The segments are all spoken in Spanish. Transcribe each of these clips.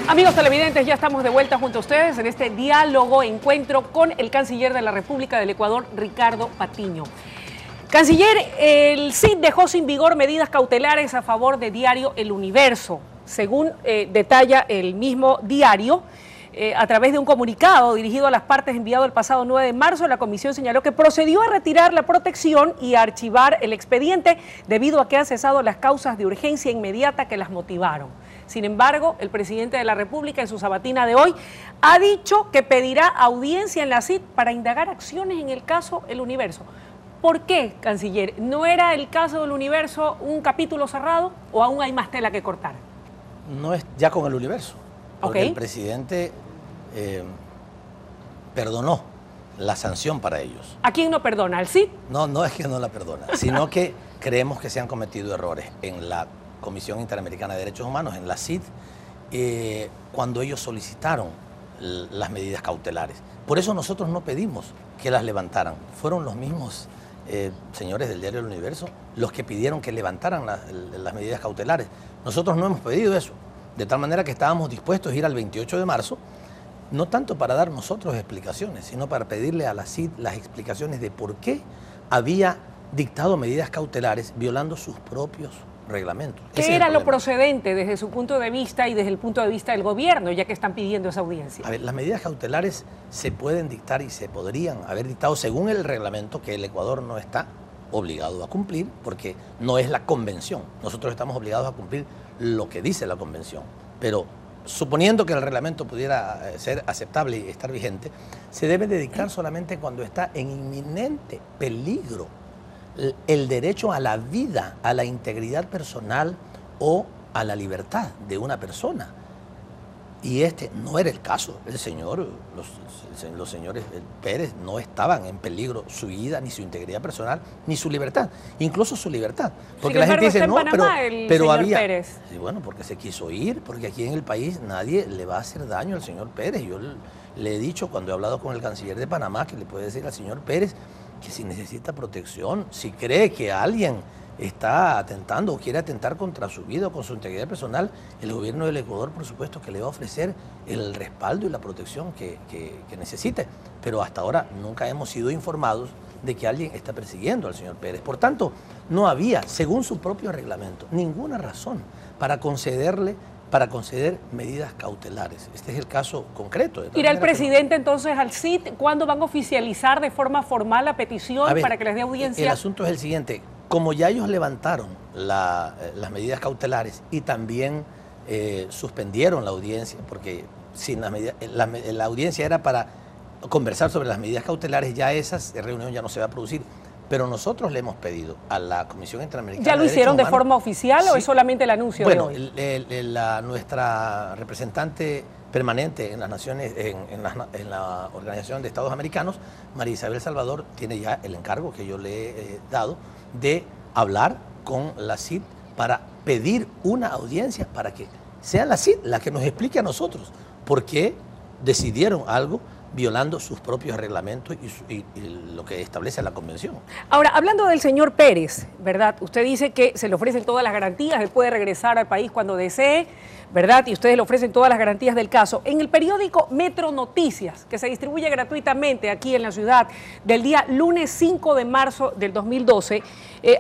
Amigos televidentes, ya estamos de vuelta junto a ustedes en este diálogo, encuentro con el canciller de la República del Ecuador, Ricardo Patiño. Canciller, el CID dejó sin vigor medidas cautelares a favor de diario El Universo. Según detalla el mismo diario, a través de un comunicado dirigido a las partes enviado el pasado 9 de marzo, la comisión señaló que procedió a retirar la protección y a archivar el expediente debido a que han cesado las causas de urgencia inmediata que las motivaron. Sin embargo, el presidente de la República en su sabatina de hoy ha dicho que pedirá audiencia en la CID para indagar acciones en el caso El Universo. ¿Por qué, canciller? ¿No era el caso del Universo un capítulo cerrado o aún hay más tela que cortar? No es ya con El Universo, porque Okay. el presidente perdonó la sanción para ellos. ¿A quién no perdona? ¿Al CID? No es que no la perdona, sino que creemos que se han cometido errores en la Comisión Interamericana de Derechos Humanos, en la CID, cuando ellos solicitaron las medidas cautelares. Por eso nosotros no pedimos que las levantaran. Fueron los mismos señores del diario El Universo los que pidieron que levantaran las medidas cautelares. Nosotros no hemos pedido eso, de tal manera que estábamos dispuestos a ir al 28 de marzo, no tanto para dar nosotros explicaciones, sino para pedirle a la CID las explicaciones de por qué había dictado medidas cautelares violando sus propios reglamentos. ¿Qué era lo procedente desde su punto de vista y desde el punto de vista del gobierno, ya que están pidiendo esa audiencia? A ver, las medidas cautelares se pueden dictar y se podrían haber dictado según el reglamento que el Ecuador no está obligado a cumplir, porque no es la convención. Nosotros estamos obligados a cumplir lo que dice la convención. Pero suponiendo que el reglamento pudiera ser aceptable y estar vigente, se debe de dictar solamente cuando está en inminente peligro el derecho a la vida, a la integridad personal o a la libertad de una persona. Y este no era el caso. Los señores Pérez no estaban en peligro su vida, ni su integridad personal, ni su libertad, incluso su libertad. Porque la gente dice, no, pero había... Pérez. Sí, bueno, porque se quiso ir, porque aquí en el país nadie le va a hacer daño al señor Pérez. Yo le he dicho, cuando he hablado con el canciller de Panamá, que le puede decir al señor Pérez que si necesita protección, si cree que alguien está atentando o quiere atentar contra su vida o con su integridad personal, el gobierno del Ecuador, por supuesto, que le va a ofrecer el respaldo y la protección que necesite. Pero hasta ahora nunca hemos sido informados de que alguien está persiguiendo al señor Pérez. Por tanto, no había, según su propio reglamento, ninguna razón para conceder medidas cautelares. Este es el caso concreto. ¿Irá el presidente entonces al CID? ¿Cuándo van a oficializar de forma formal la petición para que les dé audiencia? El asunto es el siguiente. Como ya ellos levantaron las medidas cautelares y también suspendieron la audiencia, porque sin la audiencia era para conversar sobre las medidas cautelares, ya esa reunión ya no se va a producir. Pero nosotros le hemos pedido a la Comisión Interamericana. ¿Ya lo hicieron de forma oficial o es solamente el anuncio de hoy? Bueno, nuestra representante permanente en las Naciones, en la Organización de Estados Americanos, María Isabel Salvador, tiene ya el encargo que yo le he dado de hablar con la CID para pedir una audiencia para que sea la CID la que nos explique a nosotros por qué decidieron algo violando sus propios reglamentos y lo que establece la convención. Ahora, hablando del señor Pérez, ¿verdad? Usted dice que se le ofrecen todas las garantías, él puede regresar al país cuando desee, ¿verdad? Y ustedes le ofrecen todas las garantías del caso. En el periódico Metro Noticias, que se distribuye gratuitamente aquí en la ciudad, del día lunes 5 de marzo del 2012,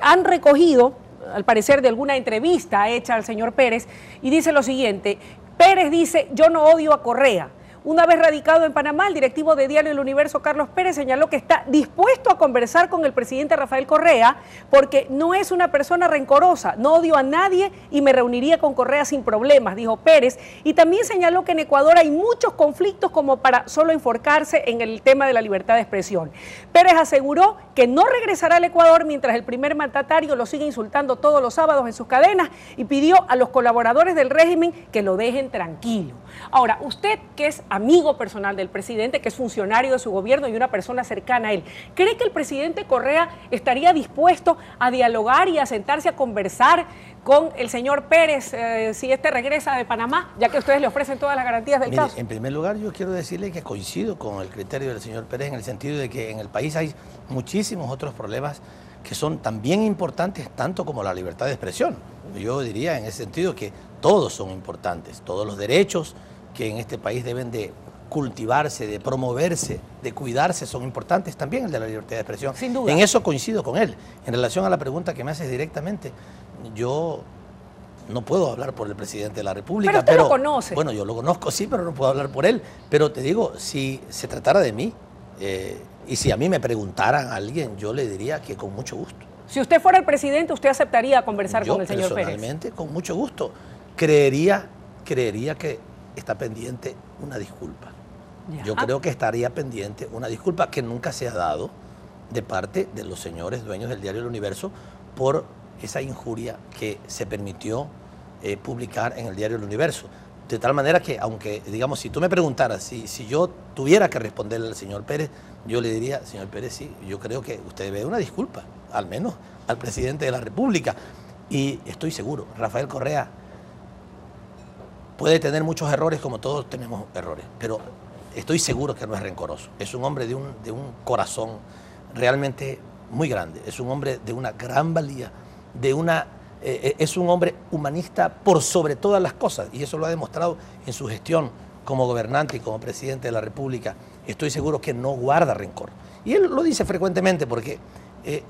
han recogido, al parecer, de alguna entrevista hecha al señor Pérez, y dice lo siguiente: Pérez dice, yo no odio a Correa. Una vez radicado en Panamá, el directivo de Diario El Universo, Carlos Pérez, señaló que está dispuesto a conversar con el presidente Rafael Correa porque no es una persona rencorosa, no odio a nadie y me reuniría con Correa sin problemas, dijo Pérez. Y también señaló que en Ecuador hay muchos conflictos como para solo enfocarse en el tema de la libertad de expresión. Pérez aseguró que no regresará al Ecuador mientras el primer mandatario lo sigue insultando todos los sábados en sus cadenas y pidió a los colaboradores del régimen que lo dejen tranquilo. Ahora, usted que es amigo personal del presidente, que es funcionario de su gobierno y una persona cercana a él, ¿cree que el presidente Correa estaría dispuesto a dialogar y a sentarse a conversar con el señor Pérez si este regresa de Panamá, ya que ustedes le ofrecen todas las garantías del caso? En primer lugar, yo quiero decirle que coincido con el criterio del señor Pérez en el sentido de que en el país hay muchísimos otros problemas que son también importantes, tanto como la libertad de expresión. Yo diría en ese sentido que todos son importantes, todos los derechos que en este país deben de cultivarse, de promoverse, de cuidarse, son importantes, también el de la libertad de expresión. Sin duda. En eso coincido con él. En relación a la pregunta que me haces directamente, yo no puedo hablar por el presidente de la República. Pero usted lo conoce. Bueno, yo lo conozco, sí, pero no puedo hablar por él. Pero te digo, si se tratara de mí, y si a mí me preguntaran a alguien, yo le diría que con mucho gusto. Si usted fuera el presidente, ¿usted aceptaría conversar con el señor Pérez? Personalmente, con mucho gusto. Creería que está pendiente una disculpa. Ya. Yo creo que estaría pendiente una disculpa que nunca se ha dado de parte de los señores dueños del diario El Universo por esa injuria que se permitió publicar en el diario El Universo. De tal manera que, aunque, digamos, si tú me preguntaras si yo tuviera que responderle al señor Pérez, yo le diría, señor Pérez, sí, yo creo que usted debe una disculpa, al menos al presidente de la República. Y estoy seguro, Rafael Correa puede tener muchos errores, como todos tenemos errores, pero estoy seguro que no es rencoroso. Es un hombre de un corazón realmente muy grande, es un hombre de una gran valía, es un hombre humanista por sobre todas las cosas, y eso lo ha demostrado en su gestión como gobernante y como presidente de la República. Estoy seguro que no guarda rencor. Y él lo dice frecuentemente porque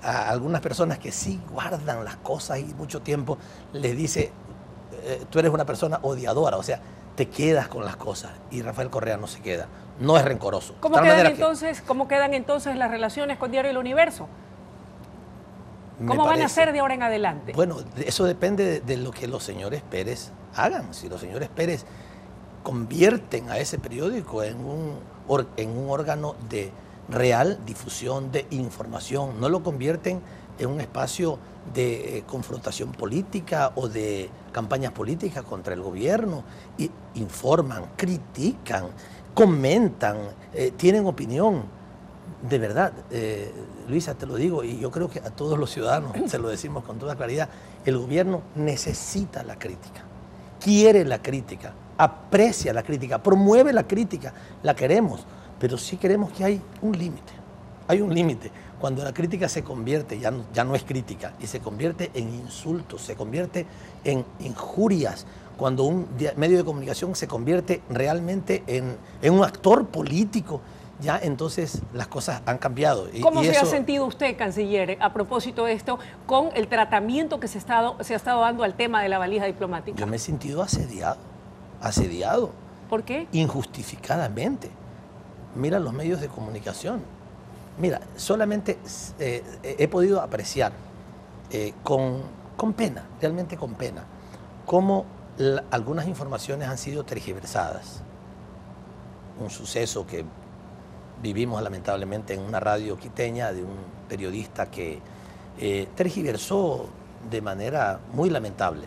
a algunas personas que sí guardan las cosas y mucho tiempo les dice, tú eres una persona odiadora, o sea, te quedas con las cosas, y Rafael Correa no se queda, no es rencoroso. ¿Cómo quedan entonces las relaciones con Diario El Universo? ¿Cómo van a ser de ahora en adelante? Bueno, eso depende de lo que los señores Pérez hagan. Si los señores Pérez convierten a ese periódico en un órgano de real difusión de información, no lo convierten en un espacio de confrontación política o de campañas políticas contra el gobierno, y informan, critican, comentan, tienen opinión. De verdad, Luisa, te lo digo, y yo creo que a todos los ciudadanos se lo decimos con toda claridad, el gobierno necesita la crítica, quiere la crítica, aprecia la crítica, promueve la crítica, la queremos, pero sí queremos que hay un límite. Hay un límite. Cuando la crítica se convierte, ya no es crítica, y se convierte en insultos, se convierte en injurias, cuando un medio de comunicación se convierte realmente en un actor político, ya entonces las cosas han cambiado. ¿Cómo se ha sentido usted, canciller, a propósito de esto, con el tratamiento que se ha estado dando al tema de la valija diplomática? Yo me he sentido asediado. ¿Por qué? Injustificadamente. Mira los medios de comunicación. Mira, solamente he podido apreciar con pena, realmente con pena, cómo algunas informaciones han sido tergiversadas. Un suceso que vivimos lamentablemente en una radio quiteña de un periodista que tergiversó de manera muy lamentable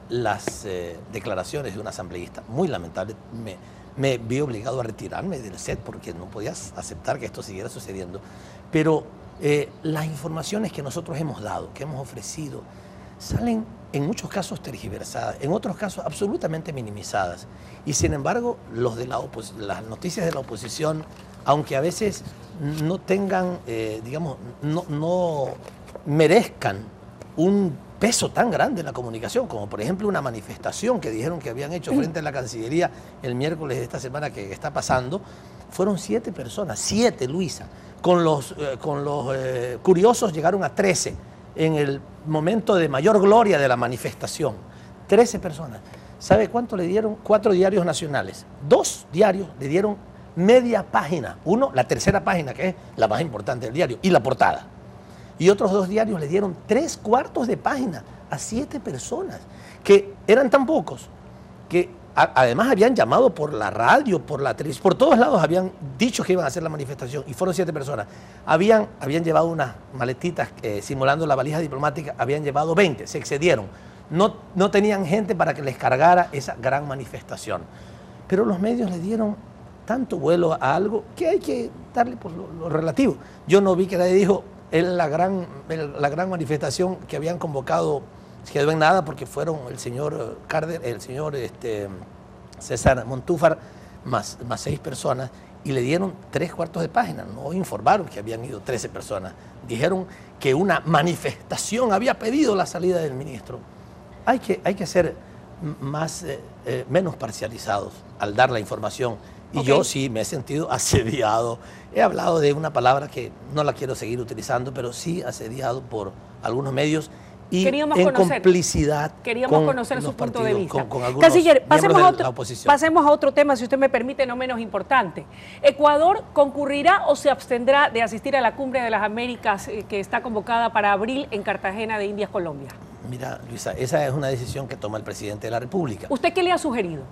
las declaraciones de un asambleísta, muy lamentable. Me vi obligado a retirarme del set porque no podía aceptar que esto siguiera sucediendo. Pero las informaciones que nosotros hemos dado, que hemos ofrecido, salen en muchos casos tergiversadas, en otros casos absolutamente minimizadas. Y sin embargo, las noticias de la oposición, aunque a veces no tengan, digamos, no merezcan un peso tan grande en la comunicación, como por ejemplo una manifestación que dijeron que habían hecho frente a la Cancillería el miércoles de esta semana que está pasando, fueron 7 personas, 7, Luisa, con los curiosos llegaron a 13 en el momento de mayor gloria de la manifestación, 13 personas. ¿Sabe cuánto le dieron? 4 diarios nacionales, 2 diarios le dieron media página, uno, la tercera página, que es la más importante del diario, y la portada. Y otros 2 diarios le dieron 3/4 de página a 7 personas, que eran tan pocos, que además habían llamado por la radio, por la televisión, por todos lados habían dicho que iban a hacer la manifestación, y fueron 7 personas. Habían llevado unas maletitas simulando la valija diplomática, habían llevado 20, se excedieron. No tenían gente para que les cargara esa gran manifestación. Pero los medios le dieron tanto vuelo a algo que hay que darle por lo relativo. Yo no vi que nadie dijo, la gran manifestación que habían convocado quedó en nada porque fueron el señor César Montúfar más 6 personas, y le dieron 3/4 de página. No informaron que habían ido 13 personas. Dijeron que una manifestación había pedido la salida del ministro. Hay que ser menos parcializados al dar la información. Y Ok. yo sí me he sentido asediado. He hablado de una palabra que no la quiero seguir utilizando, pero sí asediado por algunos medios y Queríamos en conocer. complicidad Queríamos con conocer los su punto de partidos, vista. con algunos Canciller, miembros de la oposición. pasemos a otro tema, si usted me permite, no menos importante. ¿Ecuador concurrirá o se abstendrá de asistir a la Cumbre de las Américas que está convocada para abril en Cartagena de Indias, Colombia? Mira, Luisa, esa es una decisión que toma el presidente de la República. ¿Usted qué le ha sugerido?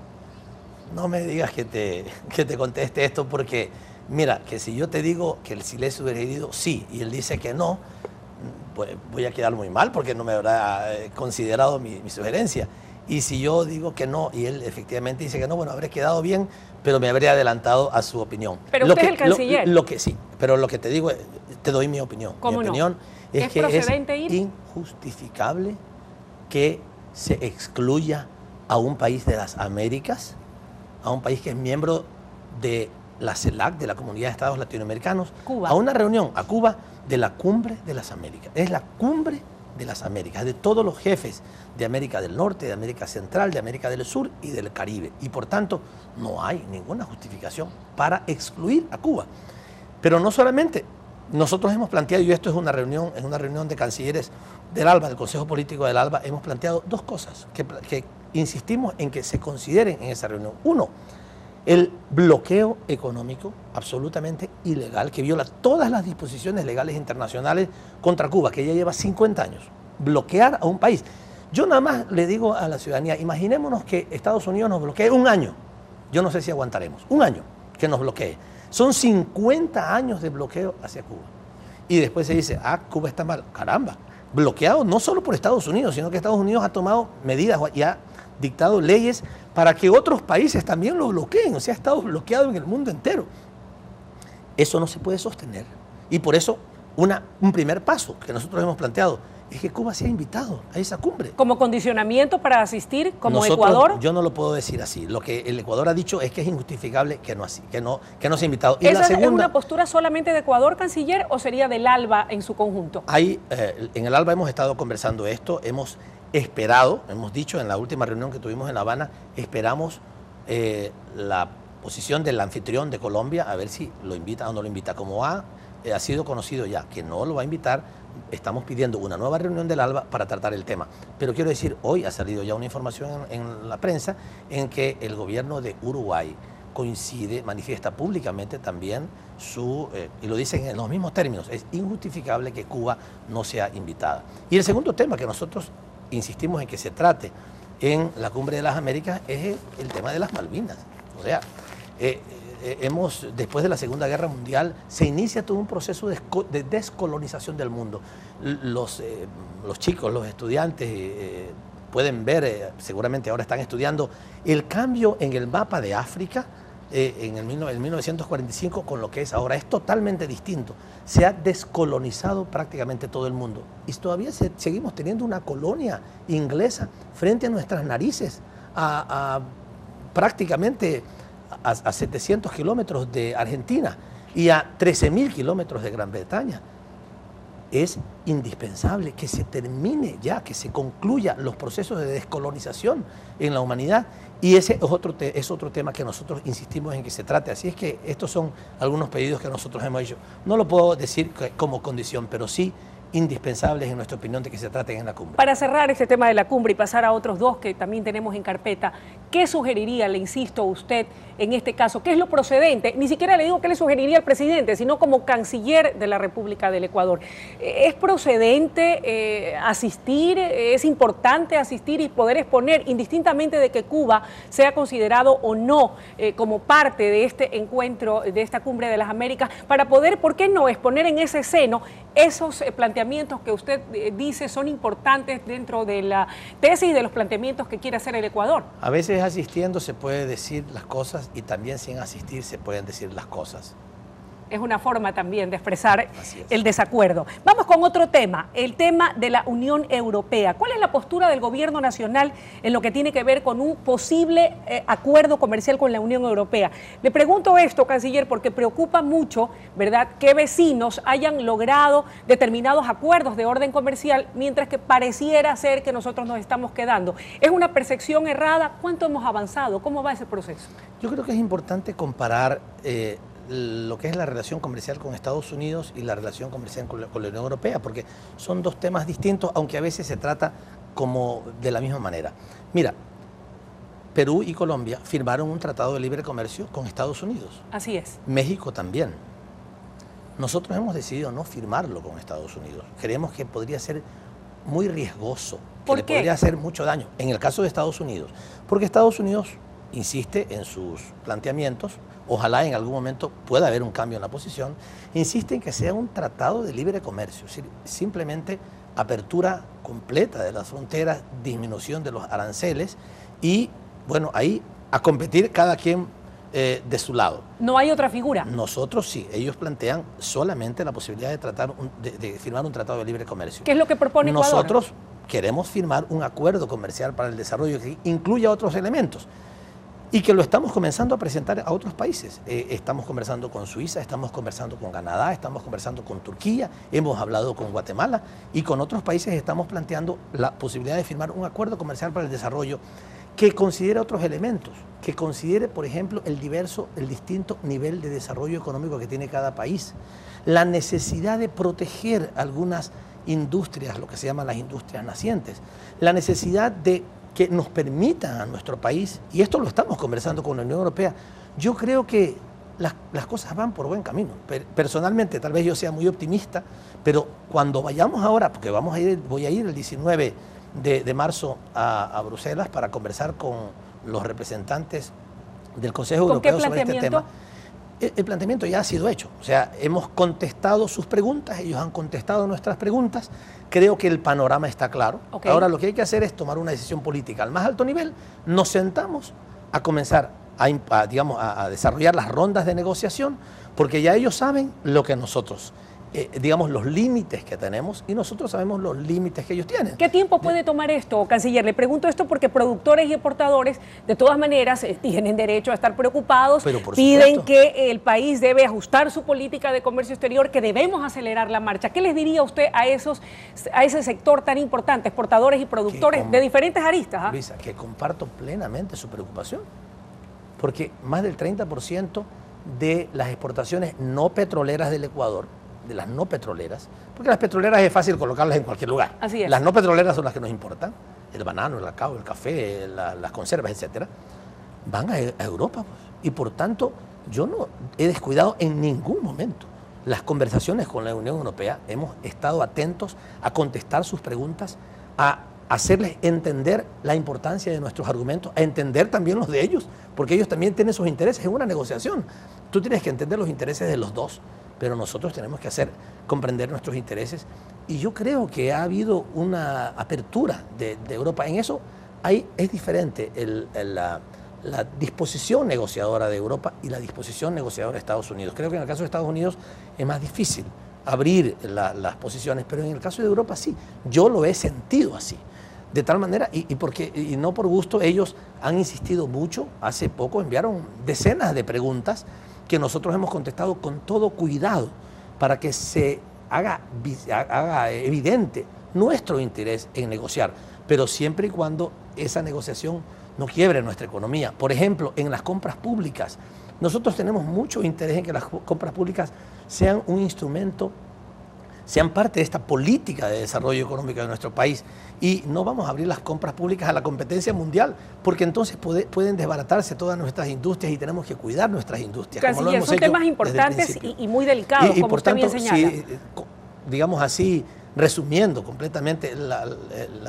No me digas que te conteste esto porque, mira, que si yo te digo que si le he sugerido sí y él dice que no, pues voy a quedar muy mal porque no me habrá considerado mi sugerencia. Y si yo digo que no y él efectivamente dice que no, bueno, habré quedado bien, pero me habré adelantado a su opinión. Pero usted es el canciller. Sí, pero lo que te digo, te doy mi opinión. ¿Cómo mi no? opinión es ¿Es que procedente es ir? injustificable que se excluya a un país de las Américas, a un país que es miembro de la CELAC, de la Comunidad de Estados Latinoamericanos, Cuba. a una reunión a Cuba de la Cumbre de las Américas. Es la Cumbre de las Américas, de todos los jefes de América del Norte, de América Central, de América del Sur y del Caribe. Y por tanto, no hay ninguna justificación para excluir a Cuba. Pero no solamente, nosotros hemos planteado, y esto es una reunión de cancilleres del ALBA, del Consejo Político del ALBA, hemos planteado dos cosas que insistimos en que se consideren en esa reunión. Uno, el bloqueo económico absolutamente ilegal que viola todas las disposiciones legales internacionales contra Cuba, que ya lleva 50 años. Bloquear a un país. Yo nada más le digo a la ciudadanía, imaginémonos que Estados Unidos nos bloquee un año. Yo no sé si aguantaremos. Un año que nos bloquee. Son 50 años de bloqueo hacia Cuba. Y después se dice, Cuba está mal. Caramba, bloqueado no solo por Estados Unidos, sino que Estados Unidos ha tomado medidas y ha dictado leyes para que otros países también lo bloqueen. O sea, ha estado bloqueado en el mundo entero. Eso no se puede sostener. Y por eso un primer paso que nosotros hemos planteado es que Cuba sea invitado a esa cumbre. ¿Como condicionamiento para asistir como Nosotros, Ecuador? Yo no lo puedo decir así. Lo que el Ecuador ha dicho es que es injustificable que no sea invitado. Y ¿Esa la es segunda, una postura solamente de Ecuador, canciller, o sería del ALBA en su conjunto? En el ALBA hemos estado conversando esto, hemos esperado, hemos dicho en la última reunión que tuvimos en La Habana, esperamos la posición del anfitrión de Colombia, a ver si lo invita o no lo invita. Como ha sido conocido ya que no lo va a invitar, estamos pidiendo una nueva reunión del ALBA para tratar el tema. Pero quiero decir, hoy ha salido ya una información en la prensa en que el gobierno de Uruguay manifiesta públicamente también y lo dicen en los mismos términos, es injustificable que Cuba no sea invitada. Y el segundo tema que nosotros insistimos en que se trate en la Cumbre de las Américas es el tema de las Malvinas. O sea, después de la Segunda Guerra Mundial, se inicia todo un proceso de descolonización del mundo. Los chicos, los estudiantes pueden ver, seguramente ahora están estudiando, el cambio en el mapa de África en 1945 con lo que es ahora. Es totalmente distinto. Se ha descolonizado prácticamente todo el mundo. Y todavía seguimos teniendo una colonia inglesa frente a nuestras narices, prácticamente a 700 kilómetros de Argentina y a 13.000 kilómetros de Gran Bretaña. Es indispensable que se termine ya, que se concluya los procesos de descolonización en la humanidad, y ese es otro tema que nosotros insistimos en que se trate. Así es que estos son algunos pedidos que nosotros hemos hecho. No lo puedo decir como condición, pero sí indispensables en nuestra opinión de que se traten en la cumbre. Para cerrar este tema de la cumbre y pasar a otros dos que también tenemos en carpeta, ¿qué sugeriría, le insisto, usted en este caso? ¿Qué es lo procedente? Ni siquiera le digo qué le sugeriría al presidente, sino como canciller de la República del Ecuador. ¿Es procedente asistir? ¿Es importante asistir y poder exponer, indistintamente de que Cuba sea considerado o no como parte de este encuentro, de esta cumbre de las Américas, para poder, ¿por qué no?, exponer en ese seno esos planteamientos que usted dice son importantes dentro de la tesis y de los planteamientos que quiere hacer el Ecuador? A veces asistiendo se puede decir las cosas y también sin asistir se pueden decir las cosas. Es una forma también de expresar el desacuerdo. Vamos con otro tema, el tema de la Unión Europea. ¿Cuál es la postura del gobierno nacional en lo que tiene que ver con un posible acuerdo comercial con la Unión Europea? Le pregunto esto, canciller, porque preocupa mucho, ¿verdad?, que vecinos hayan logrado determinados acuerdos de orden comercial, mientras que pareciera ser que nosotros nos estamos quedando. ¿Es una percepción errada? ¿Cuánto hemos avanzado? ¿Cómo va ese proceso? Yo creo que es importante comparar lo que es la relación comercial con Estados Unidos y la relación comercial con la Unión Europea, porque son dos temas distintos, aunque a veces se trata como de la misma manera. Mira, Perú y Colombia firmaron un tratado de libre comercio con Estados Unidos. Así es. México también. Nosotros hemos decidido no firmarlo con Estados Unidos. Creemos que podría ser muy riesgoso, que le podría hacer mucho daño. En el caso de Estados Unidos, porque Estados Unidos insiste en sus planteamientos, ojalá en algún momento pueda haber un cambio en la posición, insiste en que sea un tratado de libre comercio, es decir, simplemente apertura completa de las fronteras, disminución de los aranceles y, bueno, ahí a competir cada quien de su lado. ¿No hay otra figura? Nosotros sí, ellos plantean solamente la posibilidad de firmar un tratado de libre comercio. ¿Qué es lo que propone Ecuador? Nosotros queremos firmar un acuerdo comercial para el desarrollo que incluya otros elementos. Y que lo estamos comenzando a presentar a otros países. Estamos conversando con Suiza, estamos conversando con Canadá, estamos conversando con Turquía, hemos hablado con Guatemala y con otros países estamos planteando la posibilidad de firmar un acuerdo comercial para el desarrollo que considere otros elementos, que considere, por ejemplo, el distinto nivel de desarrollo económico que tiene cada país, la necesidad de proteger algunas industrias, lo que se llaman las industrias nacientes, la necesidad de que nos permitan a nuestro país, y esto lo estamos conversando con la Unión Europea, yo creo que las cosas van por buen camino. Personalmente, tal vez yo sea muy optimista, pero cuando vayamos ahora, porque voy a ir el 19 de marzo a Bruselas para conversar con los representantes del Consejo Europeo sobre este tema. El planteamiento ya ha sido hecho, o sea, hemos contestado sus preguntas, ellos han contestado nuestras preguntas, creo que el panorama está claro. Ahora lo que hay que hacer es tomar una decisión política al más alto nivel, nos sentamos a comenzar a desarrollar las rondas de negociación, porque ya ellos saben lo que nosotros, los límites que tenemos y nosotros sabemos los límites que ellos tienen. ¿Qué tiempo puede tomar esto, canciller? Le pregunto esto porque productores y exportadores de todas maneras tienen derecho a estar preocupados, piden que el país debe ajustar su política de comercio exterior, que debemos acelerar la marcha. ¿Qué les diría usted a ese sector tan importante, exportadores y productores de diferentes aristas? Luisa, que comparto plenamente su preocupación, porque más del 30% de las exportaciones no petroleras del Ecuador, de las no petroleras, porque las petroleras es fácil colocarlas en cualquier lugar. Así es. Las no petroleras son las que nos importan, el banano, el cacao, el café, las conservas, etcétera, van a Europa, pues. Y por tanto, yo no he descuidado en ningún momento las conversaciones con la Unión Europea, hemos estado atentos a contestar sus preguntas, a hacerles entender la importancia de nuestros argumentos, a entender también los de ellos, porque ellos también tienen sus intereses en una negociación. Tú tienes que entender los intereses de los dos, pero nosotros tenemos que comprender nuestros intereses. Y yo creo que ha habido una apertura de Europa. En eso es diferente la disposición negociadora de Europa y la disposición negociadora de Estados Unidos. Creo que en el caso de Estados Unidos es más difícil abrir las posiciones, pero en el caso de Europa sí. Yo lo he sentido así. De tal manera, y no por gusto, ellos han insistido mucho. Hace poco enviaron decenas de preguntas que nosotros hemos contestado con todo cuidado para que se haga evidente nuestro interés en negociar, pero siempre y cuando esa negociación no quiebre nuestra economía. Por ejemplo, en las compras públicas, nosotros tenemos mucho interés en que las compras públicas sean un instrumento, sean parte de esta política de desarrollo económico de nuestro país, y no vamos a abrir las compras públicas a la competencia mundial, porque entonces pueden desbaratarse todas nuestras industrias y tenemos que cuidar nuestras industrias. Canciller, son temas importantes y muy delicados, como usted bien señala. Digamos así, resumiendo completamente,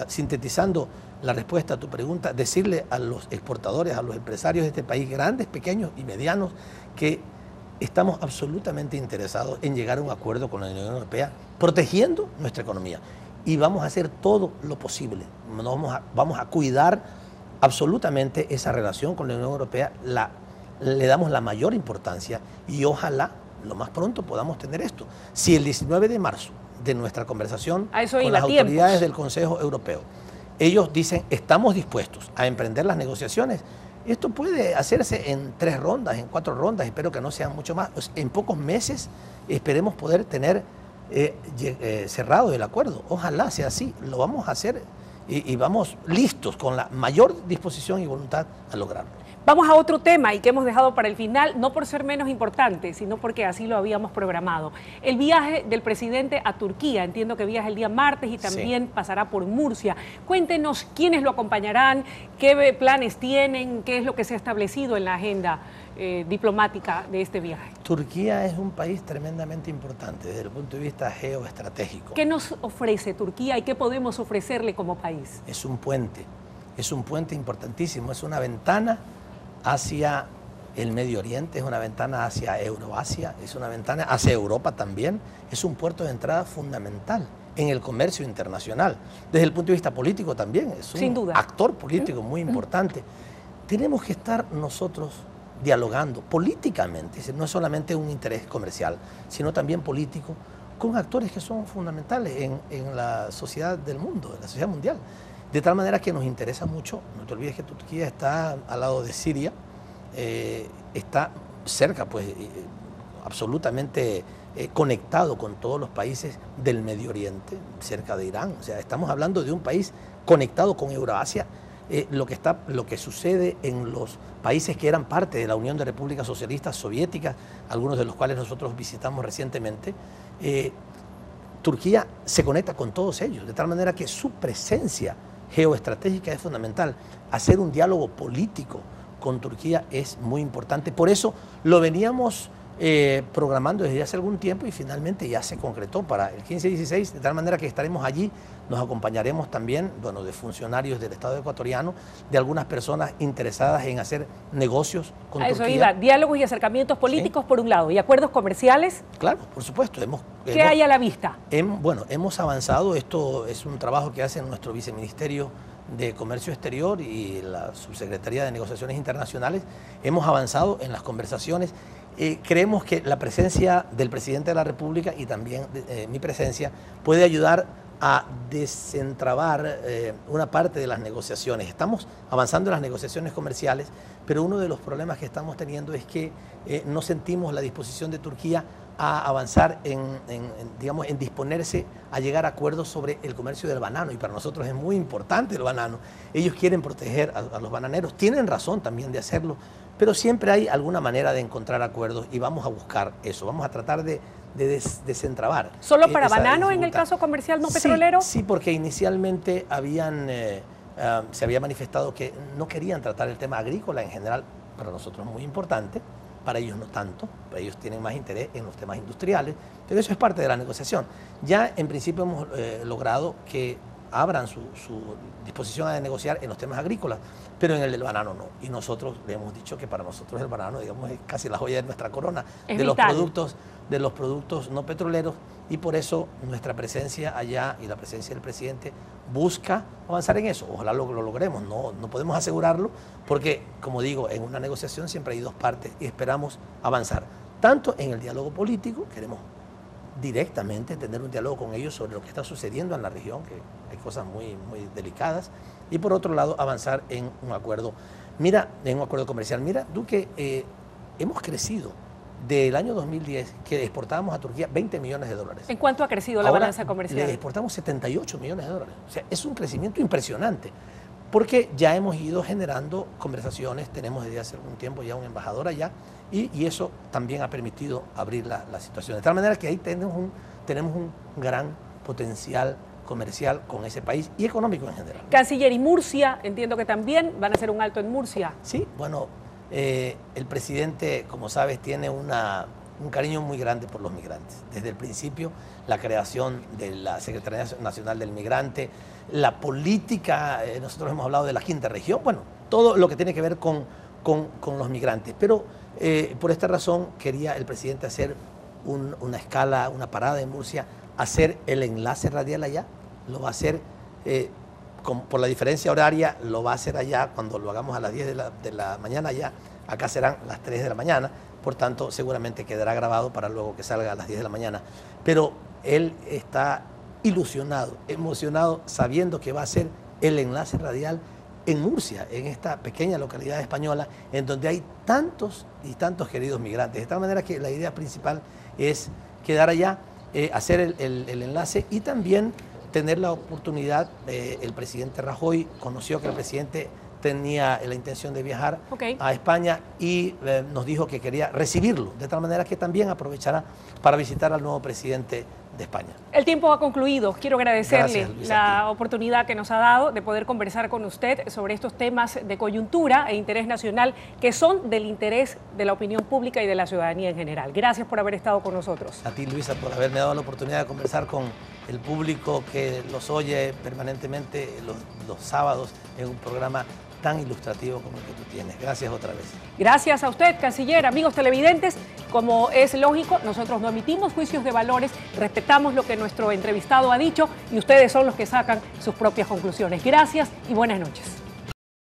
sintetizando la respuesta a tu pregunta, decirle a los exportadores, a los empresarios de este país, grandes, pequeños y medianos, que estamos absolutamente interesados en llegar a un acuerdo con la Unión Europea, protegiendo nuestra economía. Y vamos a hacer todo lo posible. Vamos a cuidar absolutamente esa relación con la Unión Europea, le damos la mayor importancia y ojalá lo más pronto podamos tener esto. Si el 19 de marzo de nuestra conversación con las autoridades del Consejo Europeo, ellos dicen, estamos dispuestos a emprender las negociaciones, esto puede hacerse en 3 rondas, en 4 rondas, espero que no sean mucho más. En pocos meses esperemos poder tener cerrado el acuerdo. Ojalá sea así, lo vamos a hacer y vamos listos con la mayor disposición y voluntad a lograrlo. Vamos a otro tema y que hemos dejado para el final, no por ser menos importante, sino porque así lo habíamos programado. El viaje del presidente a Turquía, entiendo que viaja el día martes y también pasará por Murcia. Cuéntenos quiénes lo acompañarán, qué planes tienen, qué es lo que se ha establecido en la agenda diplomática de este viaje. Turquía es un país tremendamente importante desde el punto de vista geoestratégico. ¿Qué nos ofrece Turquía y qué podemos ofrecerle como país? Es un puente importantísimo, es una ventana hacia el Medio Oriente, es una ventana hacia Euroasia, es una ventana hacia Europa también, es un puerto de entrada fundamental en el comercio internacional. Desde el punto de vista político también, es un actor político muy importante. Tenemos que estar nosotros dialogando políticamente, no es solamente un interés comercial, sino también político, con actores que son fundamentales en la sociedad del mundo, en la sociedad mundial. De tal manera que nos interesa mucho, no te olvides que Turquía está al lado de Siria, está cerca, pues, absolutamente conectado con todos los países del Medio Oriente, cerca de Irán. O sea, estamos hablando de un país conectado con Eurasia. Lo que sucede en los países que eran parte de la Unión de Repúblicas Socialistas Soviéticas, algunos de los cuales nosotros visitamos recientemente, Turquía se conecta con todos ellos, de tal manera que su presencia geoestratégica es fundamental. Hacer un diálogo político con Turquía es muy importante. Por eso lo veníamos programando desde hace algún tiempo y finalmente ya se concretó para el 15 y 16, de tal manera que estaremos allí. Nos acompañaremos también, bueno, de funcionarios del Estado ecuatoriano, de algunas personas interesadas en hacer negocios con Turquía. Eso iba, diálogos y acercamientos políticos por un lado, y acuerdos comerciales. Claro, por supuesto. ¿Qué hay a la vista? Bueno, hemos avanzado, esto es un trabajo que hace nuestro viceministerio de Comercio Exterior y la Subsecretaría de Negociaciones Internacionales. Hemos avanzado en las conversaciones. Creemos que la presencia del presidente de la República y también mi presencia puede ayudar a desentrabar una parte de las negociaciones. Estamos avanzando en las negociaciones comerciales, pero uno de los problemas que estamos teniendo es que no sentimos la disposición de Turquía a avanzar digamos, en disponerse a llegar a acuerdos sobre el comercio del banano, y para nosotros es muy importante el banano. Ellos quieren proteger a los bananeros, tienen razón también de hacerlo, pero siempre hay alguna manera de encontrar acuerdos y vamos a buscar eso, vamos a tratar de desentrabar. ¿Solo para banano en el caso comercial no petrolero? Sí, porque inicialmente se había manifestado que no querían tratar el tema agrícola en general, para nosotros es muy importante, para ellos no tanto, para ellos tienen más interés en los temas industriales, pero eso es parte de la negociación. Ya en principio hemos logrado que abran su disposición a negociar en los temas agrícolas, pero en el del banano no. Y nosotros le hemos dicho que para nosotros el banano, digamos, es casi la joya de nuestra corona, de los productos no petroleros, y por eso nuestra presencia allá y la presencia del presidente busca avanzar en eso. Ojalá lo logremos, no podemos asegurarlo, porque, como digo, en una negociación siempre hay dos partes y esperamos avanzar. Tanto en el diálogo político, queremos directamente tener un diálogo con ellos sobre lo que está sucediendo en la región, que hay cosas muy, muy delicadas, y por otro lado avanzar en un acuerdo. Mira, en un acuerdo comercial. Mira, Duque, hemos crecido del año 2010, que exportábamos a Turquía 20 millones de dólares. ¿En cuánto ha crecido la balanza comercial? Le exportamos 78 millones de dólares. O sea, es un crecimiento impresionante, porque ya hemos ido generando conversaciones, tenemos desde hace algún tiempo ya un embajador allá, y eso también ha permitido abrir la situación. De tal manera que ahí tenemos un gran potencial comercial con ese país y económico en general. Canciller, y Murcia, entiendo que también van a hacer un alto en Murcia. Sí, bueno, el presidente, como sabes, tiene un cariño muy grande por los migrantes. Desde el principio, la creación de la Secretaría Nacional del Migrante, la política, nosotros hemos hablado de la quinta región, bueno, todo lo que tiene que ver con los migrantes. Pero por esta razón quería el presidente hacer una escala, una parada en Murcia, hacer el enlace radial allá, lo va a hacer por la diferencia horaria, lo va a hacer allá cuando lo hagamos a las 10 de la mañana allá, acá serán las 3 de la mañana, por tanto seguramente quedará grabado para luego que salga a las 10 de la mañana. Pero él está ilusionado, emocionado, sabiendo que va a ser el enlace radial en Murcia, en esta pequeña localidad española, en donde hay tantos y tantos queridos migrantes. De tal manera que la idea principal es quedar allá, hacer el enlace y también tener la oportunidad. El presidente Rajoy conoció que el presidente tenía la intención de viajar a España y nos dijo que quería recibirlo, de tal manera que también aprovechará para visitar al nuevo presidente de España. El tiempo ha concluido. Quiero agradecerle Gracias, la oportunidad que nos ha dado de poder conversar con usted sobre estos temas de coyuntura e interés nacional que son del interés de la opinión pública y de la ciudadanía en general. Gracias por haber estado con nosotros. A ti, Luisa, por haberme dado la oportunidad de conversar con el público que los oye permanentemente los sábados en un programa tan ilustrativo como el que tú tienes. Gracias otra vez. Gracias a usted, canciller. Amigos televidentes, como es lógico, nosotros no emitimos juicios de valores, respetamos lo que nuestro entrevistado ha dicho y ustedes son los que sacan sus propias conclusiones. Gracias y buenas noches.